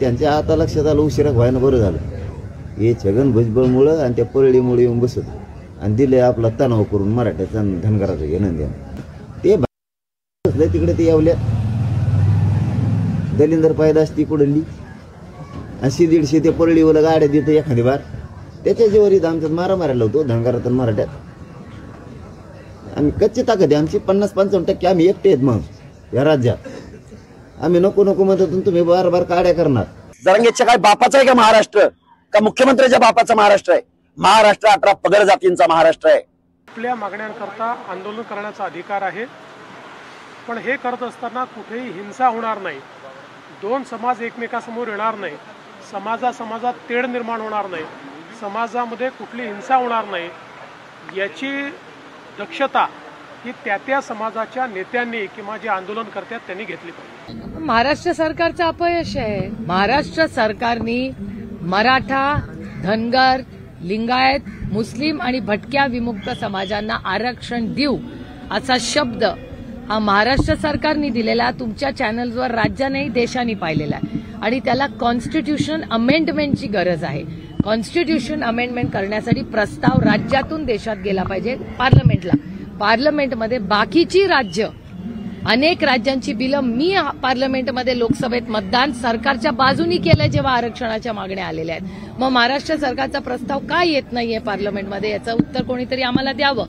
त्यांच्या आता लक्षात आलं उशिरा व्हायला बरं झालं. हे छगन भुजबळमुळं आणि त्या परळीमुळे येऊन बसत आणि दिले आपला तणाव करून मराठ्याचा धनगराचं घेणं द्या. ते तिकडे ते यावल्या दलिंदर पायदास ती कुडली आणि 100-150 ते परळीवाला गाड्या देतं एखादी बार. त्याच्या जेवरीत आमच्यात मारा मारायला होतो धनगरात आणि मराठ्यात. आम्ही कच्ची ताकद आहे आमची. 50-55% आम्ही एकटे आहेत मग या राज्यात. आम्ही नको नको म्हणतो तुम्ही बार काड्या करणार. जरांगेच्या काय बापाचा आहे का महाराष्ट्र, का मुख्यमंत्र्याच्या बापाचा महाराष्ट्र आहे? महाराष्ट्र 18 पगड जातींचा महाराष्ट्र आहे. आपल्या मागण्यांकरता आंदोलन करण्याचा अधिकार आहे, पण हे करत असताना कुठेही हिंसा होणार नाही. 2 समाज एकमेकासमोर येणार नाही. समाजात तेढ निर्माण होणार नाही. समाजामध्ये कुठली हिंसा होणार नाही याची दक्षता ही त्या समाजाच्या नेत्यांनी किंवा जे आंदोलन करतात त्यांनी घेतली पाहिजे. महाराष्ट्र सरकारचं अपयश आहे. महाराष्ट्र सरकारने मराठा, धनगर, लिंगायत, मुस्लिम आणि भटक्या विमुक्त समाजांना आरक्षण देऊ असा शब्द हा महाराष्ट्र सरकारने दिलेला तुमच्या चॅनलवर राज्यानेही देशाने पाहिलेला आहे आणि त्याला कॉन्स्टिट्यूशन अमेंडमेंटची गरज आहे. कॉन्स्टिट्यूशन अमेंडमेंट करण्यासाठी प्रस्ताव राज्यातून देशात गेला पाहिजे पार्लमेंटला. पार्लमेंटमध्ये बाकीची राज्य, अनेक राज्यांची बिलं मी पार्लमेंटमध्ये लोकसभेत मतदान सरकारच्या बाजूनी केलं जेव्हा आरक्षणाच्या मागण्या आलेल्या आहेत. मग महाराष्ट्र सरकारचा प्रस्ताव का येत नाहीये पार्लमेंटमध्ये याचं उत्तर कोणीतरी आम्हाला द्यावं.